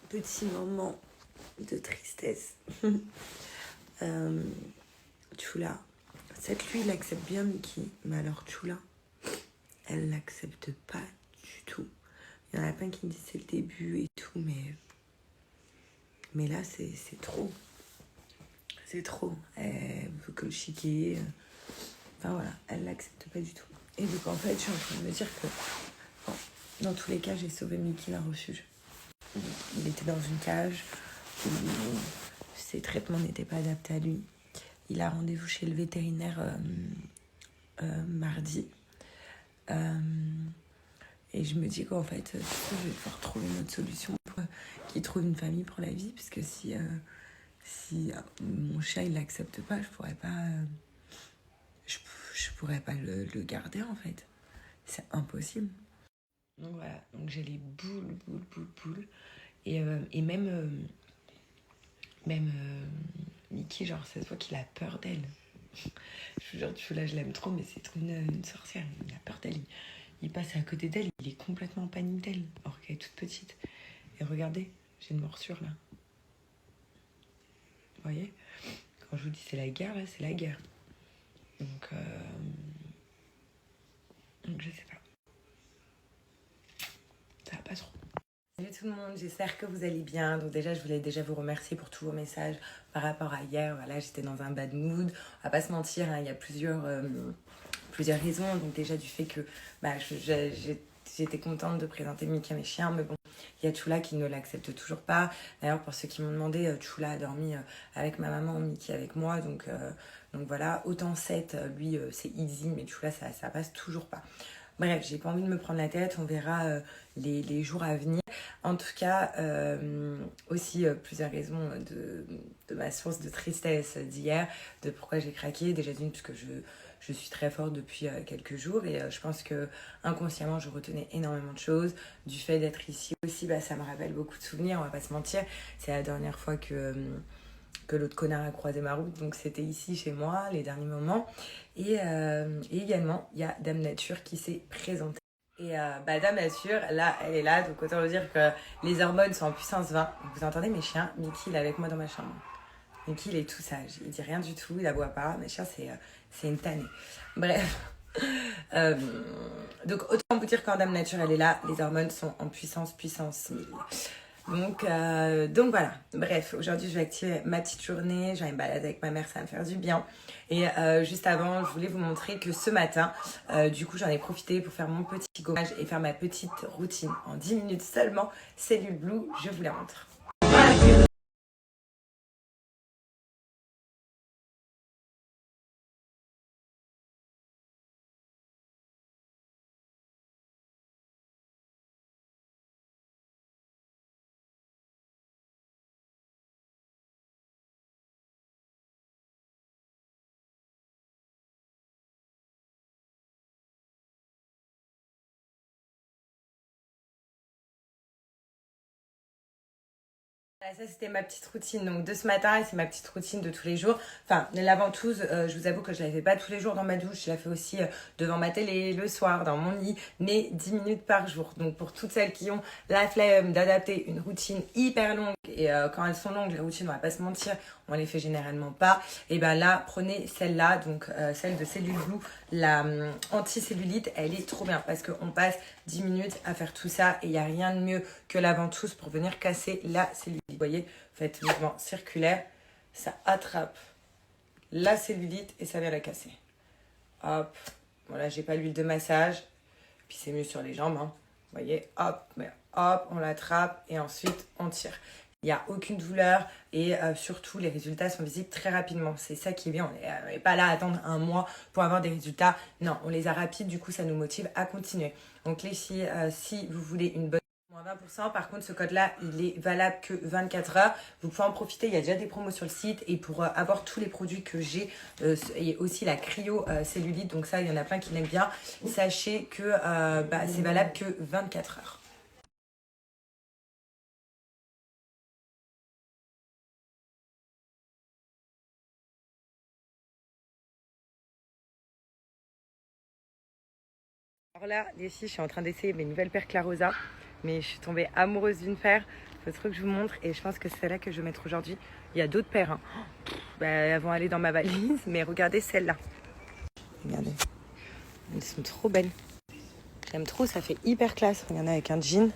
petit moment de tristesse. Chula, cette lui, il accepte bien Mickey, mais alors Chula, elle l'accepte pas du tout. Il y en a plein qui me disent c'est le début et tout, mais là c'est trop. C'est trop. Elle veut que le chiquer. Enfin voilà, elle l'accepte pas du tout. Et donc en fait, je suis en train de me dire que bon, dans tous les cas, j'ai sauvé Mickey d'un refuge. Il était dans une cage où ses traitements n'étaient pas adaptés à lui. Il a rendez-vous chez le vétérinaire mardi. Et je me dis qu'en fait, je vais devoir trouver une autre solution pour qu'il trouve une famille pour la vie. Parce que si mon chat, il l'accepte pas, je pourrais pas... je pourrais pas le garder, en fait. C'est impossible. Donc voilà, donc j'ai les boules. Et même Mickey, genre, ça se voit qu'il a peur d'elle. Je vous jure, là, je l'aime trop, mais c'est trop une sorcière. Il a peur d'elle. Il passe à côté d'elle, il est complètement en panique d'elle, alors qu'elle est toute petite. Et regardez, j'ai une morsure là. Vous voyez? Quand je vous dis c'est la guerre, là, c'est la guerre. Donc je sais pas. Ça va pas trop. Salut tout le monde, j'espère que vous allez bien. Donc déjà, je voulais déjà vous remercier pour tous vos messages par rapport à hier. Voilà, j'étais dans un bad mood. On va pas se mentir, hein, il y a plusieurs raisons. Donc déjà du fait que j'étais contente de présenter Mickey à mes chiens, mais bon, il y a Chula qui ne l'accepte toujours pas. D'ailleurs, pour ceux qui m'ont demandé, Chula a dormi avec ma maman, Mickey avec moi. Donc voilà, autant 7, lui, c'est easy, mais Chula, ça passe toujours pas. Bref, j'ai pas envie de me prendre la tête, on verra les jours à venir. En tout cas, aussi plusieurs raisons de ma source de tristesse d'hier, de pourquoi j'ai craqué. Déjà d'une, puisque je suis très forte depuis quelques jours et je pense que inconsciemment je retenais énormément de choses. Du fait d'être ici aussi, ça me rappelle beaucoup de souvenirs, on va pas se mentir. C'est la dernière fois que l'autre connard a croisé ma route, donc c'était ici chez moi les derniers moments. Et également, il y a Dame Nature qui s'est présentée. Et Dame Nature, là, elle est là, donc autant vous dire que les hormones sont en puissance 20. Vous entendez mes chiens? Mickey, il est avec moi dans ma chambre. Mickey, il est tout sage, il dit rien du tout, il aboie pas. Mes chiens, c'est une tannée. Bref. Donc autant vous dire quand Dame Nature, elle est là, les hormones sont en puissance 1000. Donc voilà, bref, aujourd'hui je vais activer ma petite journée, je vais me balader avec ma mère, ça va me faire du bien. Et juste avant, je voulais vous montrer que ce matin, du coup j'en ai profité pour faire mon petit gommage et faire ma petite routine en 10 minutes seulement. Cellule Blue, je vous la montre. Ça c'était ma petite routine donc de ce matin et c'est ma petite routine de tous les jours. Enfin la ventouse, je vous avoue que je la fais pas tous les jours dans ma douche, je la fais aussi devant ma télé, le soir, dans mon lit, mais 10 minutes par jour. Donc pour toutes celles qui ont la flemme d'adapter une routine hyper longue et quand elles sont longues, les routines, on va pas se mentir, on les fait généralement pas. Et là prenez celle-là, donc celle de Cellule Blue, la anti-cellulite, elle est trop bien parce qu'on passe 10 minutes à faire tout ça et il n'y a rien de mieux que la ventouse pour venir casser la cellulite. Vous voyez, faites mouvement circulaire, ça attrape la cellulite et ça vient la casser. Hop, voilà, j'ai pas l'huile de massage, puis c'est mieux sur les jambes, hein. Vous voyez, hop, on l'attrape et ensuite on tire. Il n'y a aucune douleur et surtout les résultats sont visibles très rapidement. C'est ça qui est bien, on n'est pas là à attendre un mois pour avoir des résultats. Non, on les a rapides, du coup ça nous motive à continuer. Donc les filles, si vous voulez une bonne... Moins 20%, par contre ce code-là, il est valable que 24 heures. Vous pouvez en profiter, il y a déjà des promos sur le site. Et pour avoir tous les produits que j'ai, et aussi la cryo cellulite, donc ça il y en a plein qui l'aiment bien, sachez que c'est valable que 24 heures. Alors là, les filles, je suis en train d'essayer mes nouvelles paires Clarosa, mais je suis tombée amoureuse d'une paire. faut trop que je vous montre. Et je pense que c'est celle-là que je vais mettre aujourd'hui. Il y a d'autres paires. Hein. Elles vont aller dans ma valise. Mais regardez celle-là. Regardez. Elles sont trop belles. J'aime trop, ça fait hyper classe. Regardez avec un jean.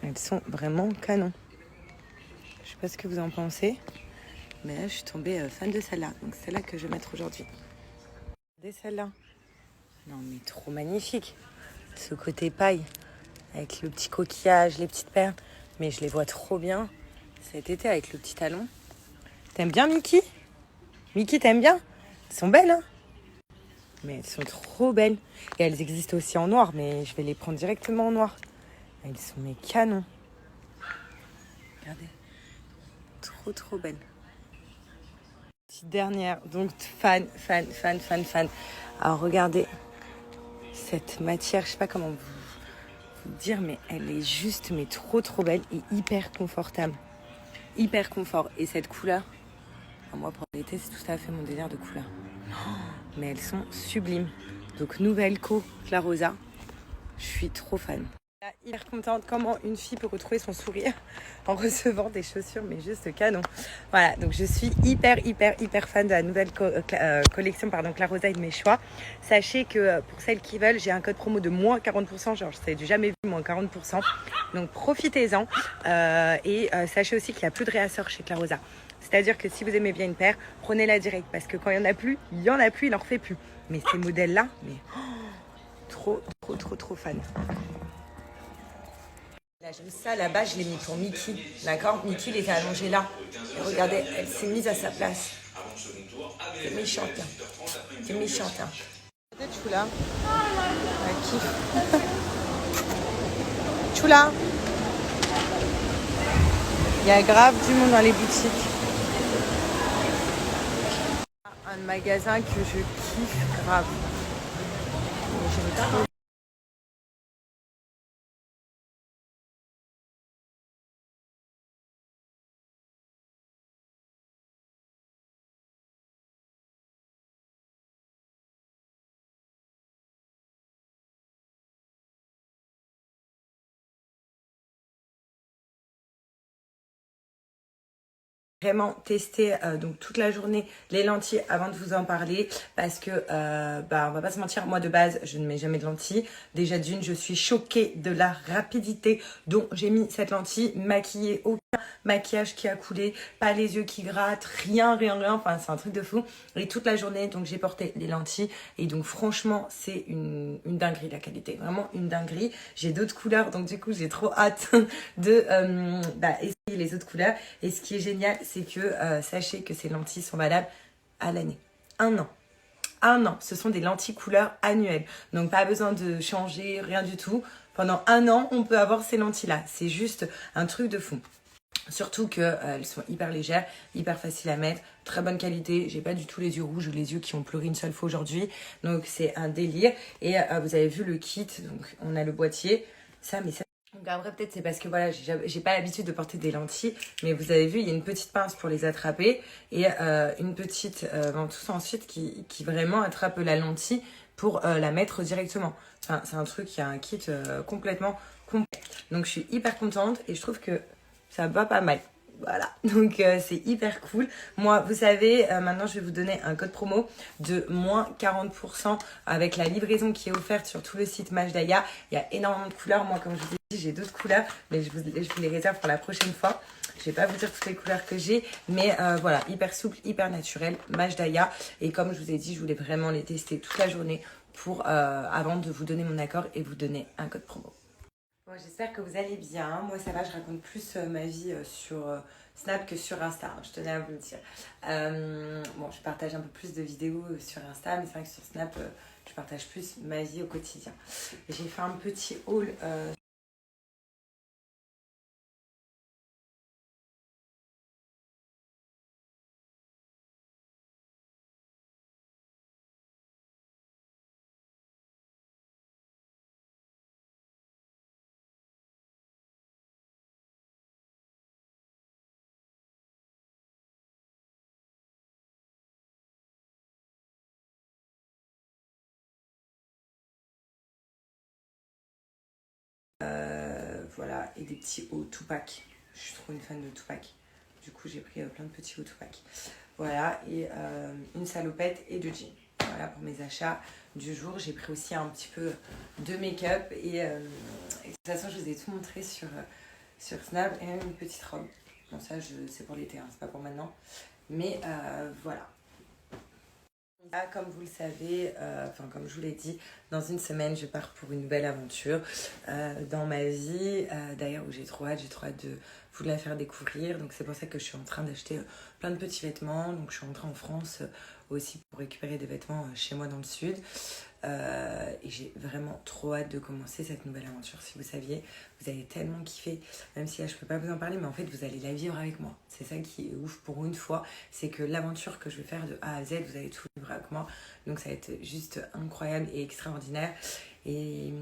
Elles sont vraiment canon. Je sais pas ce que vous en pensez. Mais là, je suis tombée fan de celle-là. Donc c'est celle-là que je vais mettre aujourd'hui. Regardez celle-là. Non mais trop magnifique. Ce côté paille. Avec le petit coquillage, les petites perles. Mais je les vois trop bien cet été avec le petit talon. T'aimes bien Mickey? Mickey, t'aimes bien? Elles sont belles, hein? Mais elles sont trop belles. Et elles existent aussi en noir, mais je vais les prendre directement en noir. Elles sont mes canons. Regardez. Trop belles. Petite dernière. Donc fan. Alors regardez cette matière, je sais pas comment vous dire, mais elle est juste mais trop belle et hyper confortable. Hyper confort. Et cette couleur, moi pour l'été, c'est tout à fait mon délire de couleur. Mais elles sont sublimes. Donc nouvelle co Clarosa. Je suis trop fan. Hyper contente comment une fille peut retrouver son sourire en recevant des chaussures, mais juste canon. Voilà, donc je suis hyper fan de la nouvelle collection Clarosa et de mes choix. Sachez que pour celles qui veulent, j'ai un code promo de moins 40%, genre je n'avais jamais vu moins 40%. Donc profitez-en et sachez aussi qu'il n'y a plus de réassort chez Clarosa. C'est-à-dire que si vous aimez bien une paire, prenez-la direct parce que quand il n'y en a plus, il n'en refait plus. Mais ces modèles-là, mais trop fan. Là, j'aime ça, là-bas, je l'ai mis pour Mickey, d'accord? Mickey, il était allongé là. Et regardez, elle s'est mise à sa place. T'es méchante, hein. T'es méchante, hein. Peut-être Choula. Elle kiffe. Choula. Il y a grave du monde dans les boutiques. Un magasin que je kiffe grave. J'aime trop. Vraiment tester donc toute la journée les lentilles avant de vous en parler parce que on va pas se mentir, moi de base je ne mets jamais de lentilles. Déjà d'une, je suis choquée de la rapidité dont j'ai mis cette lentille, maquillée, aucun maquillage qui a coulé, pas les yeux qui grattent, rien, enfin c'est un truc de fou. Et toute la journée donc j'ai porté les lentilles et donc franchement c'est une dinguerie la qualité, vraiment une dinguerie. J'ai d'autres couleurs donc du coup j'ai trop hâte de essayer les autres couleurs. Et ce qui est génial, c'est que sachez que ces lentilles sont valables à l'année. 1 an. 1 an. Ce sont des lentilles couleur annuelles. Donc pas besoin de changer, rien du tout. Pendant 1 an, on peut avoir ces lentilles-là. C'est juste un truc de fou. Surtout qu'elles sont hyper légères, hyper faciles à mettre, très bonne qualité. J'ai pas du tout les yeux rouges ou les yeux qui ont pleuré une seule fois aujourd'hui. Donc c'est un délire. Et vous avez vu le kit, donc on a le boîtier. Donc après peut-être c'est parce que voilà, j'ai pas l'habitude de porter des lentilles, mais vous avez vu, il y a une petite pince pour les attraper et une petite ventouse ensuite qui vraiment attrape la lentille pour la mettre directement. Enfin, c'est un truc, il y a un kit complètement complet. Donc je suis hyper contente et je trouve que ça va pas mal. Voilà, donc c'est hyper cool. Moi, vous savez, maintenant je vais vous donner un code promo de moins 40% avec la livraison qui est offerte sur tout le site Majdaya. Il y a énormément de couleurs. Moi, comme je vous ai dit, j'ai d'autres couleurs, mais je vous les réserve pour la prochaine fois. Je vais pas vous dire toutes les couleurs que j'ai, mais voilà, hyper souple, hyper naturel, Majdaya. Et comme je vous ai dit, je voulais vraiment les tester toute la journée pour avant de vous donner mon accord et vous donner un code promo. Bon, j'espère que vous allez bien. Moi, ça va, je raconte plus ma vie sur Snap que sur Insta, hein, je tenais à vous le dire. Bon, je partage un peu plus de vidéos sur Insta, mais c'est vrai que sur Snap, je partage plus ma vie au quotidien. J'ai fait un petit haul. Voilà, et des petits hauts Tupac. Je suis trop une fan de Tupac. Du coup, j'ai pris plein de petits hauts Tupac. Voilà, et une salopette et 2 jeans. Voilà pour mes achats du jour. J'ai pris aussi un petit peu de make-up. Et de toute façon, je vous ai tout montré sur Snap. Et même une petite robe. Bon, ça, c'est pour l'été, hein, c'est pas pour maintenant. Mais voilà. Là, comme vous le savez, comme je vous l'ai dit, dans une semaine, je pars pour une nouvelle aventure dans ma vie. D'ailleurs, où j'ai trop hâte de vous la faire découvrir. Donc, c'est pour ça que je suis en train d'acheter plein de petits vêtements. Donc, je suis rentrée en France aussi pour récupérer des vêtements chez moi dans le sud. Et j'ai vraiment trop hâte de commencer cette nouvelle aventure. Si vous saviez, vous allez tellement kiffer, même si là je peux pas vous en parler, mais en fait vous allez la vivre avec moi. C'est ça qui est ouf pour une fois, c'est que l'aventure que je vais faire de A à Z, vous allez tout vivre avec moi. Donc ça va être juste incroyable et extraordinaire. Et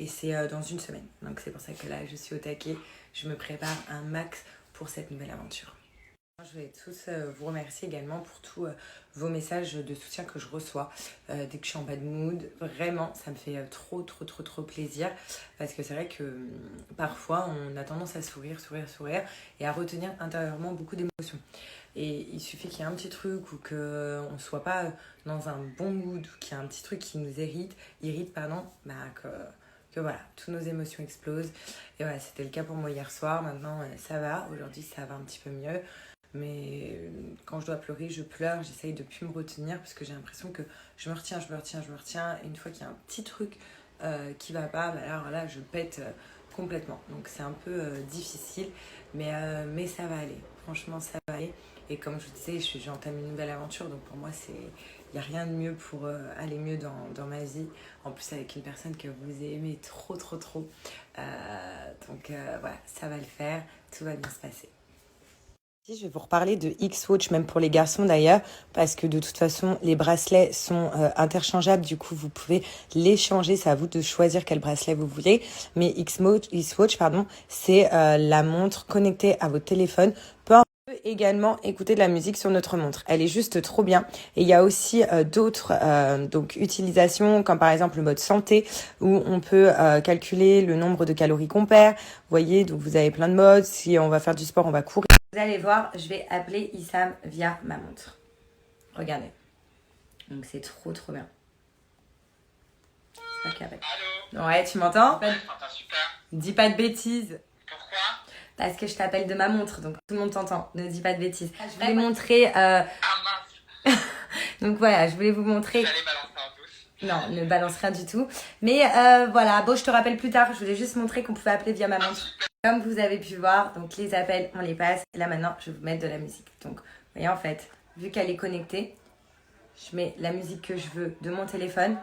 c'est dans une semaine. Donc c'est pour ça que là je suis au taquet. Je me prépare un max pour cette nouvelle aventure. Je voulais tous vous remercier également pour tous vos messages de soutien que je reçois dès que je suis en bad mood. Vraiment, ça me fait trop plaisir parce que c'est vrai que parfois on a tendance à sourire et à retenir intérieurement beaucoup d'émotions. Et il suffit qu'il y ait un petit truc ou qu'on ne soit pas dans un bon mood ou qu'il y ait un petit truc qui nous irrite, que voilà, toutes nos émotions explosent. Et voilà, c'était le cas pour moi hier soir. Maintenant, ça va. Aujourd'hui, ça va un petit peu mieux. Mais quand je dois pleurer, je pleure, j'essaye de plus me retenir parce que j'ai l'impression que je me retiens. Et une fois qu'il y a un petit truc qui va pas, alors là, je pète complètement. Donc c'est un peu difficile, mais ça va aller. Franchement, ça va aller. Et comme je vous disais, j'entame une nouvelle aventure, donc pour moi, il n'y a rien de mieux pour aller mieux dans ma vie. En plus, avec une personne que vous aimez trop. Voilà, ça va le faire, tout va bien se passer. Je vais vous reparler de X-Watch, même pour les garçons d'ailleurs, parce que de toute façon, les bracelets sont interchangeables. Du coup, vous pouvez les changer. C'est à vous de choisir quel bracelet vous voulez. Mais X-Watch, c'est la montre connectée à votre téléphone. On peut également écouter de la musique sur notre montre. Elle est juste trop bien. Et il y a aussi d'autres utilisations, comme par exemple le mode santé, où on peut calculer le nombre de calories qu'on perd. Vous voyez, donc vous avez plein de modes. Si on va faire du sport, on va courir. Vous allez voir, je vais appeler Issam via ma montre. Regardez. Donc c'est trop bien. C'est pas qu'il appelle. Allô? Ouais, tu m'entends? Ouais, super. Dis pas de bêtises. Pourquoi? Parce que je t'appelle de ma montre, donc tout le monde t'entend. Ne dis pas de bêtises. Je voulais montrer... Ah mince. Donc voilà, je voulais vous montrer... J'allais balancer en douce. Non, ne balance rien du tout. Mais voilà, bon, je te rappelle plus tard. Je voulais juste montrer qu'on pouvait appeler via ma montre. Comme vous avez pu voir, donc les appels, on les passe. Et là maintenant, je vais vous mettre de la musique. Donc, vous voyez en fait, vu qu'elle est connectée, je mets la musique que je veux de mon téléphone.